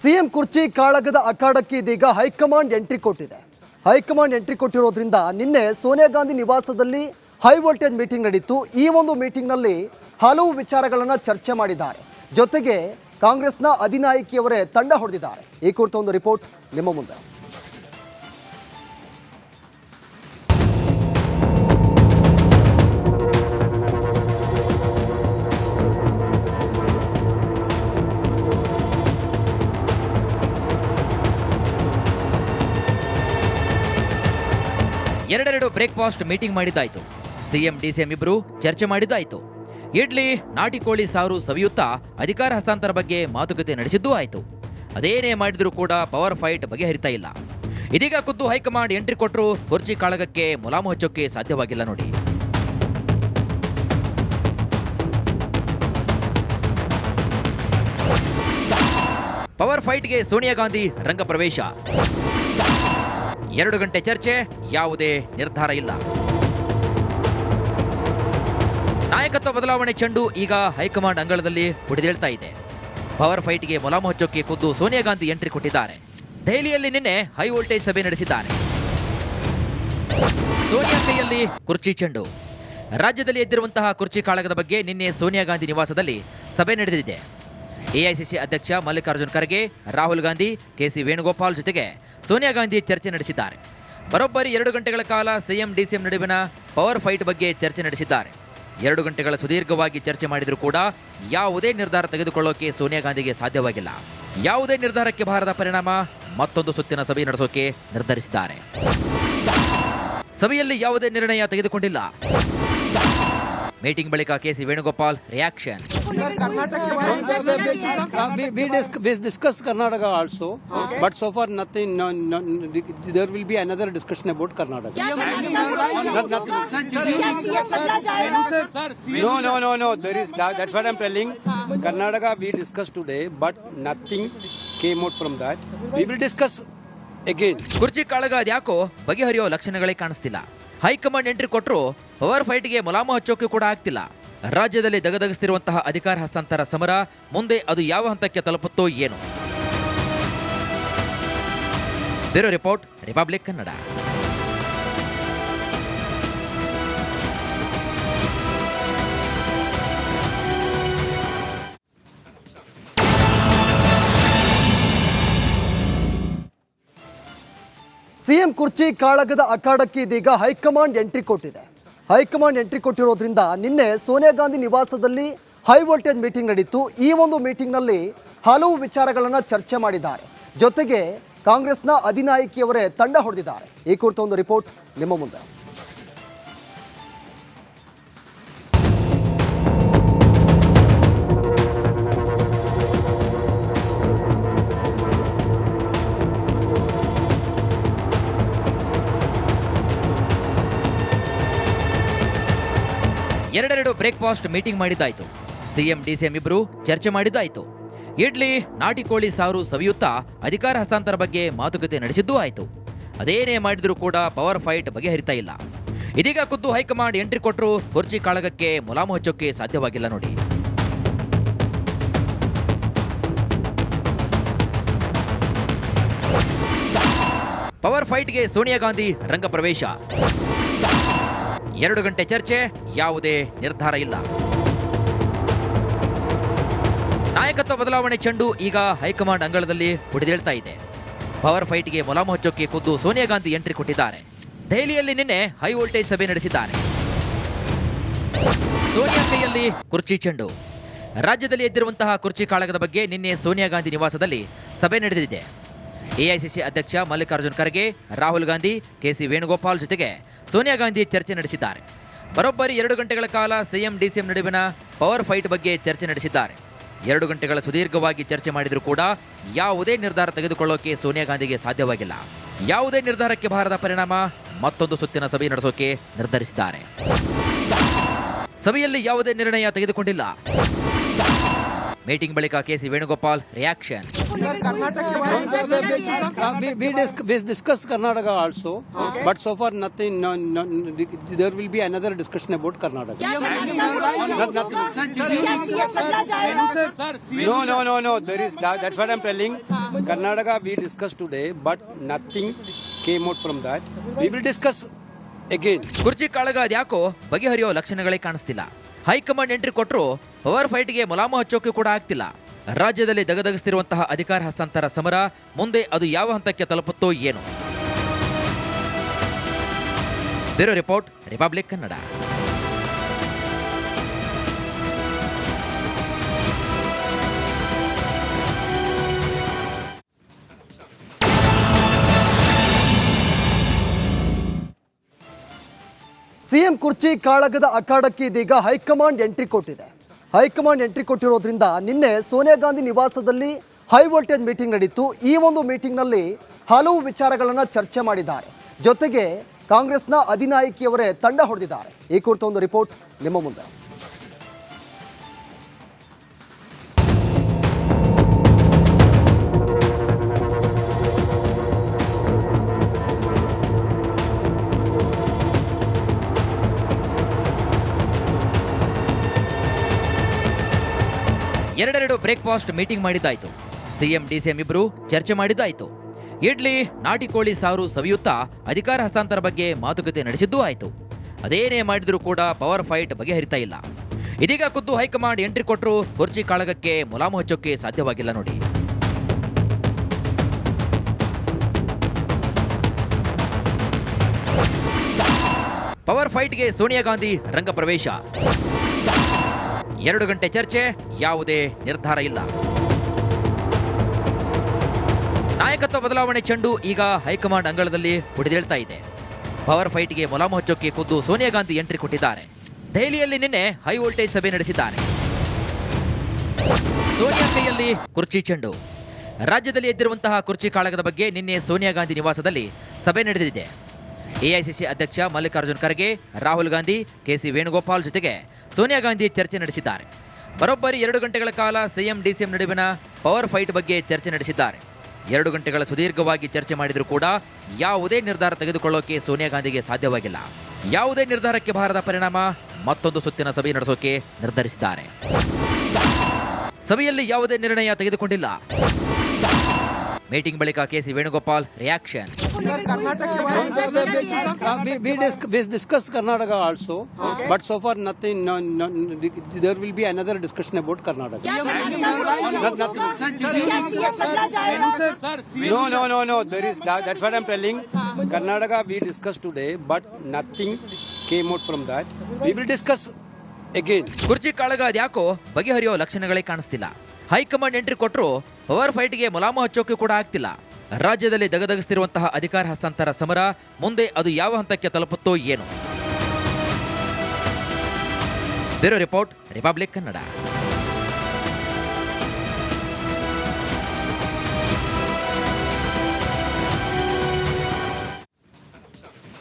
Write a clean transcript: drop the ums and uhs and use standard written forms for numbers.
CM ಕುರ್ಚಿ ಕಾಳಗದ ಅಖಾಡಕ್ಕೆ ಇದೀಗ high command entry ಕೊಟ್ಟಿದೆ. ಹೈಕಮಾಂಡ್ ಎಂಟ್ರಿ ಕೊಟ್ಟಿರೋದ್ರಿಂದ ನಿನ್ನೆ ಸೋನಿಯಾ ಗಾಂಧಿ ನಿವಾಸದಲ್ಲಿ ಹೈ ವೋಲ್ಟೇಜ್ ಮೀಟಿಂಗ್ ನಡೆಯಿತು. ಈ ಒಂದು ಮೀಟಿಂಗ್ನಲ್ಲಿ ಹಲವು ವಿಚಾರಗಳನ್ನು ಚರ್ಚೆ ಮಾಡಿದ್ದಾರೆ. ಜೊತೆಗೆ ಕಾಂಗ್ರೆಸ್ನ ಅಧಿನಾಯಕಿಯವರೇ ತಂಡ ಹೊಡೆದಿದ್ದಾರೆ. ಈ ಕುರಿತ ಒಂದು ರಿಪೋರ್ಟ್ ನಿಮ್ಮ ಮುಂದೆ. ಎರಡೆರಡು ಬ್ರೇಕ್ಫಾಸ್ಟ್ ಮೀಟಿಂಗ್ ಮಾಡಿದ್ದಾಯಿತು. ಸಿಎಂ ಡಿಸಿಎಂ ಇಬ್ರು ಚರ್ಚೆ ಮಾಡಿದ್ದಾಯಿತು. ಇಡ್ಲಿ ನಾಟಿ ಕೋಳಿ ಸಾರು ಸವಿಯುತ್ತಾ ಅಧಿಕಾರ ಹಸ್ತಾಂತರ ಬಗ್ಗೆ ಮಾತುಕತೆ ನಡೆಸಿದ್ದೂ ಆಯಿತು. ಅದೇನೇ ಮಾಡಿದ್ರೂ ಕೂಡ ಪವರ್ ಫೈಟ್ ಬಗೆಹರಿತಾ ಇಲ್ಲ. ಇದೀಗ ಖುದ್ದು ಹೈಕಮಾಂಡ್ ಎಂಟ್ರಿ ಕೊಟ್ಟರು ಕುರ್ಚಿ ಕಾಳಗಕ್ಕೆ ಮುಲಾಮು ಹಚ್ಚೋಕೆ ಸಾಧ್ಯವಾಗಿಲ್ಲ ನೋಡಿ. ಪವರ್ ಫೈಟ್ಗೆ ಸೋನಿಯಾ ಗಾಂಧಿ ರಂಗ ಪ್ರವೇಶ. 2 ಗಂಟೆ ಚರ್ಚೆ, ಯಾವುದೇ ನಿರ್ಧಾರ ಇಲ್ಲ. ನಾಯಕತ್ವ ಬದಲಾವಣೆ ಚೆಂಡು ಈಗ ಹೈಕಮಾಂಡ್ ಅಂಗಳದಲ್ಲಿ ಪುಡಿದೇಳ್ತಾ ಇದೆ. ಪವರ್ ಫೈಟ್ಗೆ ಮುಲಾಮು ಹಚ್ಚೋಕೆ ಖುದ್ದು ಸೋನಿಯಾ ಗಾಂಧಿ ಎಂಟ್ರಿ ಕೊಟ್ಟಿದ್ದಾರೆ. ದೆಹಲಿಯಲ್ಲಿ ನಿನ್ನೆ ಹೈ ವೋಲ್ಟೇಜ್ ಸಭೆ ನಡೆಸಿದ್ದಾರೆ. ಸೋನಿಯಾ ಕೈಯಲ್ಲಿ ಕುರ್ಚಿ ಚೆಂಡು. ರಾಜ್ಯದಲ್ಲಿ ಎದ್ದಿರುವಂತಹ ಕುರ್ಚಿ ಕಾಳಗದ ಬಗ್ಗೆ ನಿನ್ನೆ ಸೋನಿಯಾ ಗಾಂಧಿ ನಿವಾಸದಲ್ಲಿ ಸಭೆ ನಡೆದಿದೆ. ಎಐಸಿಸಿ ಅಧ್ಯಕ್ಷ ಮಲ್ಲಿಕಾರ್ಜುನ್ ಖರ್ಗೆ, ರಾಹುಲ್ ಗಾಂಧಿ, ಕೆಸಿ ವೇಣುಗೋಪಾಲ್ ಜೊತೆಗೆ ಸೋನಿಯಾ ಗಾಂಧಿ ಚರ್ಚೆ ನಡೆಸಿದ್ದಾರೆ. ಬರೋಬ್ಬರಿ 2 ಗಂಟೆಗಳ ಕಾಲ ಸಿಎಂ ಡಿಸಿಎಂ ನಡುವಿನ ಪವರ್ ಫೈಟ್ ಬಗ್ಗೆ ಚರ್ಚೆ ನಡೆಸಿದ್ದಾರೆ. 2 ಗಂಟೆಗಳ ಸುದೀರ್ಘವಾಗಿ ಚರ್ಚೆ ಮಾಡಿದರೂ ಕೂಡ ಯಾವುದೇ ನಿರ್ಧಾರ ತೆಗೆದುಕೊಳ್ಳೋಕೆ ಸೋನಿಯಾ ಗಾಂಧಿಗೆ ಸಾಧ್ಯವಾಗಿಲ್ಲ. ಯಾವುದೇ ನಿರ್ಧಾರಕ್ಕೆ ಬಾರದ ಪರಿಣಾಮ ಮತ್ತೊಂದು ಸುತ್ತಿನ ಸಭೆ ನಡೆಸೋಕೆ ನಿರ್ಧರಿಸಿದ್ದಾರೆ. ಸಭೆಯಲ್ಲಿ ಯಾವುದೇ ನಿರ್ಣಯ ತೆಗೆದುಕೊಂಡಿಲ್ಲ. ಮೀಟಿಂಗ್ ಬಳಿಕ KC Venugopal reaction. We discussed Karnataka also, but so far nothing. There will be another discussion about Karnataka. No. There is that's what I'm telling. Karnataka we discussed today, but nothing came out from that. We will discuss again. ಕುರ್ಚಿ ಕಾಳಗ ಅದ್ಯಾಕೋ ಬಗೆಹರಿಯೋ ಲಕ್ಷಣಗಳೇ ಕಾಣಿಸ್ತಿಲ್ಲ. High command entry ಕೊಟ್ಟರು power ಫೈಟ್ಗೆ ಮುಲಾಮು ಹಚ್ಚೋಕೆ ಕೂಡ ಆಗ್ತಿಲ್ಲ. ರಾಜ್ಯದಲ್ಲಿ ದಗದಗಿಸ್ತಿರುವಂತಹ ಅಧಿಕಾರ ಹಸ್ತಾಂತರ ಸಮರ ಮುಂದೆ ಅದು ಯಾವ ಹಂತಕ್ಕೆ ತಲುಪುತ್ತೋ ಏನು. Bureau report, republic Kannada. CM ಕುರ್ಚಿ ಕಾಳಗದ ಅಖಾಡಕ್ಕೆ ಇದೀಗ ಹೈಕಮಾಂಡ್ ಎಂಟ್ರಿ ಕೊಟ್ಟಿದೆ. ಹೈಕಮಾಂಡ್ ಎಂಟ್ರಿ ಕೊಟ್ಟಿರೋದ್ರಿಂದ ನಿನ್ನೆ ಸೋನಿಯಾ ಗಾಂಧಿ ನಿವಾಸದಲ್ಲಿ ಹೈ ವೋಲ್ಟೇಜ್ ಮೀಟಿಂಗ್ ನಡೆಯಿತು. ಈ ಒಂದು ಮೀಟಿಂಗ್ನಲ್ಲಿ ಹಲವು ವಿಚಾರಗಳನ್ನು ಚರ್ಚೆ ಮಾಡಿದ್ದಾರೆ. ಜೊತೆಗೆ ಕಾಂಗ್ರೆಸ್ನ ಅಧಿನಾಯಕಿಯವರೇ ತಂಡ ಹೊಡೆದಿದ್ದಾರೆ. ಈ ಕುರಿತ ಒಂದು ರಿಪೋರ್ಟ್ ನಿಮ್ಮ ಮುಂದೆ. ಎರಡೆರಡು ಬ್ರೇಕ್ಫಾಸ್ಟ್ ಮೀಟಿಂಗ್ ಮಾಡಿದ್ದಾಯಿತು. ಸಿಎಂ ಡಿಸಿಎಂ ಇಬ್ರು ಚರ್ಚೆ ಮಾಡಿದ್ದಾಯಿತು. ಇಡ್ಲಿ ನಾಟಿ ಕೋಳಿ ಸಾರು ಸವಿಯುತ್ತಾ ಅಧಿಕಾರ ಹಸ್ತಾಂತರ ಬಗ್ಗೆ ಮಾತುಕತೆ ನಡೆಸಿದ್ದೂ ಆಯಿತು. ಅದೇನೇ ಮಾಡಿದ್ರೂ ಕೂಡ ಪವರ್ ಫೈಟ್ ಬಗೆಹರಿತಾ ಇಲ್ಲ. ಇದೀಗ ಖುದ್ದು ಹೈಕಮಾಂಡ್ ಎಂಟ್ರಿ ಕೊಟ್ಟರು ಕುರ್ಚಿ ಕಾಳಗಕ್ಕೆ ಮುಲಾಮು ಹಚ್ಚೋಕೆ ಸಾಧ್ಯವಾಗಿಲ್ಲ ನೋಡಿ. ಪವರ್ ಫೈಟ್ಗೆ ಸೋನಿಯಾ ಗಾಂಧಿ ರಂಗ ಪ್ರವೇಶ. 2 ಗಂಟೆ ಚರ್ಚೆ, ಯಾವುದೇ ನಿರ್ಧಾರ ಇಲ್ಲ. ನಾಯಕತ್ವ ಬದಲಾವಣೆ ಚೆಂಡು ಈಗ ಹೈಕಮಾಂಡ್ ಅಂಗಳದಲ್ಲಿ ಪುಡಿದೇಳ್ತಾ ಇದೆ. ಪವರ್ ಫೈಟ್ಗೆ ಮುಲಾಮು ಹಚ್ಚೋಕೆ ಖುದ್ದು ಸೋನಿಯಾ ಗಾಂಧಿ ಎಂಟ್ರಿ ಕೊಟ್ಟಿದ್ದಾರೆ. ದೆಹಲಿಯಲ್ಲಿ ನಿನ್ನೆ ಹೈ ವೋಲ್ಟೇಜ್ ಸಭೆ ನಡೆಸಿದ್ದಾರೆ. ಸೋನಿಯಾ ಕೈಯಲ್ಲಿ ಕುರ್ಚಿ ಚೆಂಡು. ರಾಜ್ಯದಲ್ಲಿ ಎದ್ದಿರುವಂತಹ ಕುರ್ಚಿ ಕಾಳಗದ ಬಗ್ಗೆ ನಿನ್ನೆ ಸೋನಿಯಾ ಗಾಂಧಿ ನಿವಾಸದಲ್ಲಿ ಸಭೆ ನಡೆದಿದೆ. ಎಐಸಿಸಿ ಅಧ್ಯಕ್ಷ ಮಲ್ಲಿಕಾರ್ಜುನ್ ಖರ್ಗೆ, ರಾಹುಲ್ ಗಾಂಧಿ, ಕೆಸಿ ವೇಣುಗೋಪಾಲ್ ಜೊತೆಗೆ ಸೋನಿಯಾ ಗಾಂಧಿ ಚರ್ಚೆ ನಡೆಸಿದ್ದಾರೆ. ಬರೋಬ್ಬರಿ 2 ಗಂಟೆಗಳ ಕಾಲ ಸಿಎಂ ಡಿಸಿಎಂ ನಡುವಿನ ಪವರ್ ಫೈಟ್ ಬಗ್ಗೆ ಚರ್ಚೆ ನಡೆಸಿದ್ದಾರೆ. 2 ಗಂಟೆಗಳ ಸುದೀರ್ಘವಾಗಿ ಚರ್ಚೆ ಮಾಡಿದರೂ ಕೂಡ ಯಾವುದೇ ನಿರ್ಧಾರ ತೆಗೆದುಕೊಳ್ಳೋಕೆ ಸೋನಿಯಾ ಗಾಂಧಿಗೆ ಸಾಧ್ಯವಾಗಿಲ್ಲ. ಯಾವುದೇ ನಿರ್ಧಾರಕ್ಕೆ ಬಾರದ ಪರಿಣಾಮ ಮತ್ತೊಂದು ಸುತ್ತಿನ ಸಭೆ ನಡೆಸೋಕೆ ನಿರ್ಧರಿಸಿದ್ದಾರೆ. ಸಭೆಯಲ್ಲಿ ಯಾವುದೇ ನಿರ್ಣಯ ತೆಗೆದುಕೊಂಡಿಲ್ಲ. ಮೀಟಿಂಗ್ ಬಳಿಕ KC Venugopal reaction. We discussed Karnataka also, but so far nothing. There will be another discussion about Karnataka. No. There is that's what I'm telling. Karnataka we discussed today, but nothing came out from that. We will discuss again. ಕುರ್ಚಿ ಕಾಳಗ ಅದ್ಯಾಕೋ ಬಗೆಹರಿಯೋ ಲಕ್ಷಣಗಳೇ ಕಾಣಿಸ್ತಿಲ್ಲ. High command entry ಕೊಟ್ಟರು power ಫೈಟ್ಗೆ ಮುಲಾಮು ಹಚ್ಚೋಕೆ ಕೂಡ ಆಗ್ತಿಲ್ಲ. ರಾಜ್ಯದಲ್ಲಿ ದಗದಗಿಸ್ತಿರುವಂತಹ ಅಧಿಕಾರ ಹಸ್ತಾಂತರ ಸಮರ ಮುಂದೆ ಅದು ಯಾವ ಹಂತಕ್ಕೆ ತಲುಪುತ್ತೋ ಏನು. Bureau report, republic Kannada. CM ಕುರ್ಚಿ ಕಾಳಗದ ಅಖಾಡಕ್ಕೆ ಇದೀಗ ಹೈಕಮಾಂಡ್ ಎಂಟ್ರಿ ಕೊಟ್ಟಿದೆ. ಹೈಕಮಾಂಡ್ ಎಂಟ್ರಿ ಕೊಟ್ಟಿರೋದ್ರಿಂದ ನಿನ್ನೆ ಸೋನಿಯಾ ಗಾಂಧಿ ನಿವಾಸದಲ್ಲಿ ಹೈ ವೋಲ್ಟೇಜ್ ಮೀಟಿಂಗ್ ನಡೆಯಿತು. ಈ ಒಂದು ಮೀಟಿಂಗ್ನಲ್ಲಿ ಹಲವು ವಿಚಾರಗಳನ್ನು ಚರ್ಚೆ ಮಾಡಿದ್ದಾರೆ. ಜೊತೆಗೆ ಕಾಂಗ್ರೆಸ್ನ ಅಧಿನಾಯಕಿಯವರೇ ತಂಡ ಹೊಡೆದಿದ್ದಾರೆ. ಈ ಕುರಿತ ಒಂದು ರಿಪೋರ್ಟ್ ನಿಮ್ಮ ಮುಂದೆ. ಎರಡೆರಡು ಬ್ರೇಕ್ಫಾಸ್ಟ್ ಮೀಟಿಂಗ್ ಮಾಡಿದ್ದಾಯ್ತು. ಸಿಎಂ ಡಿಸಿಎಂ ಇಬ್ರು ಚರ್ಚೆ ಮಾಡಿದ್ದಾಯ್ತು. ಇಡ್ಲಿ, ನಾಟಿ ಕೋಳಿ ಸಾರು ಸವಿಯುತ್ತಾ ಅಧಿಕಾರ ಹಸ್ತಾಂತರ ಬಗ್ಗೆ ಮಾತುಕತೆ ನಡೆಸಿದ್ದೂ ಆಯ್ತು. ಅದೇನೇ ಮಾಡಿದ್ರೂ ಕೂಡ ಪವರ್ ಫೈಟ್ ಬಗೆಹರಿತಾ ಇಲ್ಲ. ಇದೀಗ ಖುದ್ದು ಹೈಕಮಾಂಡ್ ಎಂಟ್ರಿ ಕೊಟ್ಟರು ಕುರ್ಚಿ ಕಾಳಗಕ್ಕೆ ಮುಲಾಮು ಹಚ್ಚೋಕೆ ಸಾಧ್ಯವಾಗಿಲ್ಲ ನೋಡಿ. ಪವರ್ ಫೈಟ್ಗೆ ಸೋನಿಯಾ ಗಾಂಧಿ ರಂಗ ಪ್ರವೇಶ. 2 ಗಂಟೆ ಚರ್ಚೆ, ಯಾವುದೇ ನಿರ್ಧಾರ ಇಲ್ಲ. ನಾಯಕತ್ವ ಬದಲಾವಣೆ ಚೆಂಡು ಈಗ ಹೈಕಮಾಂಡ್ ಅಂಗಳದಲ್ಲಿ ಪುಡಿದೇಳ್ತಾ ಇದೆ. ಪವರ್ ಫೈಟ್ಗೆ ಮುಲಾಮು ಹಚ್ಚೋಕೆ ಖುದ್ದು ಸೋನಿಯಾ ಗಾಂಧಿ ಎಂಟ್ರಿ ಕೊಟ್ಟಿದ್ದಾರೆ. ದೆಹಲಿಯಲ್ಲಿ ನಿನ್ನೆ ಹೈ ವೋಲ್ಟೇಜ್ ಸಭೆ ನಡೆಸಿದ್ದಾರೆ. ಸೋನಿಯಾ ಕೈಯಲ್ಲಿ ಕುರ್ಚಿ ಚೆಂಡು. ರಾಜ್ಯದಲ್ಲಿ ಎದ್ದಿರುವಂತಹ ಕುರ್ಚಿ ಕಾಳಗದ ಬಗ್ಗೆ ನಿನ್ನೆ ಸೋನಿಯಾ ಗಾಂಧಿ ನಿವಾಸದಲ್ಲಿ ಸಭೆ ನಡೆದಿದೆ. ಎಐಸಿಸಿ ಅಧ್ಯಕ್ಷ ಮಲ್ಲಿಕಾರ್ಜುನ್ ಖರ್ಗೆ, ರಾಹುಲ್ ಗಾಂಧಿ, ಕೆಸಿ ವೇಣುಗೋಪಾಲ್ ಜೊತೆಗೆ ಸೋನಿಯಾ ಗಾಂಧಿ ಚರ್ಚೆ ನಡೆಸಿದ್ದಾರೆ. ಬರೋಬ್ಬರಿ 2 ಗಂಟೆಗಳ ಕಾಲ ಸಿಎಂ ಡಿಸಿಎಂ ನಡುವಿನ ಪವರ್ ಫೈಟ್ ಬಗ್ಗೆ ಚರ್ಚೆ ನಡೆಸಿದ್ದಾರೆ. 2 ಗಂಟೆಗಳ ಸುದೀರ್ಘವಾಗಿ ಚರ್ಚೆ ಮಾಡಿದರೂ ಕೂಡ ಯಾವುದೇ ನಿರ್ಧಾರ ತೆಗೆದುಕೊಳ್ಳೋಕೆ ಸೋನಿಯಾ ಗಾಂಧಿಗೆ ಸಾಧ್ಯವಾಗಿಲ್ಲ. ಯಾವುದೇ ನಿರ್ಧಾರಕ್ಕೆ ಬಾರದ ಪರಿಣಾಮ ಮತ್ತೊಂದು ಸುತ್ತಿನ ಸಭೆ ನಡೆಸೋಕೆ ನಿರ್ಧರಿಸಿದ್ದಾರೆ. ಸಭೆಯಲ್ಲಿ ಯಾವುದೇ ನಿರ್ಣಯ ತೆಗೆದುಕೊಂಡಿಲ್ಲ. ಮೀಟಿಂಗ್ ಬಳಿಕ KC Venugopal reaction. We discussed Karnataka also, but so far nothing. There will be another discussion about Karnataka. No. There is that's what I'm telling. Karnataka we discussed today, but nothing came out from that. We will discuss again. ಕುರ್ಚಿ ಕಾಳಗ ಅದ್ಯಾಕೋ ಬಗೆಹರಿಯೋ ಲಕ್ಷಣಗಳೇ ಕಾಣಿಸ್ತಿಲ್ಲ. High command entry ಕೊಟ್ಟರು power ಫೈಟ್ಗೆ ಮುಲಾಮು ಹಚ್ಚೋಕೆ ಕೂಡ ಆಗ್ತಿಲ್ಲ. ರಾಜ್ಯದಲ್ಲಿ ದಗದಗಿಸ್ತಿರುವಂತಹ ಅಧಿಕಾರ ಹಸ್ತಾಂತರ ಸಮರ ಮುಂದೆ ಅದು ಯಾವ ಹಂತಕ್ಕೆ ತಲುಪುತ್ತೋ ಏನು. Bureau report, republic Kannada.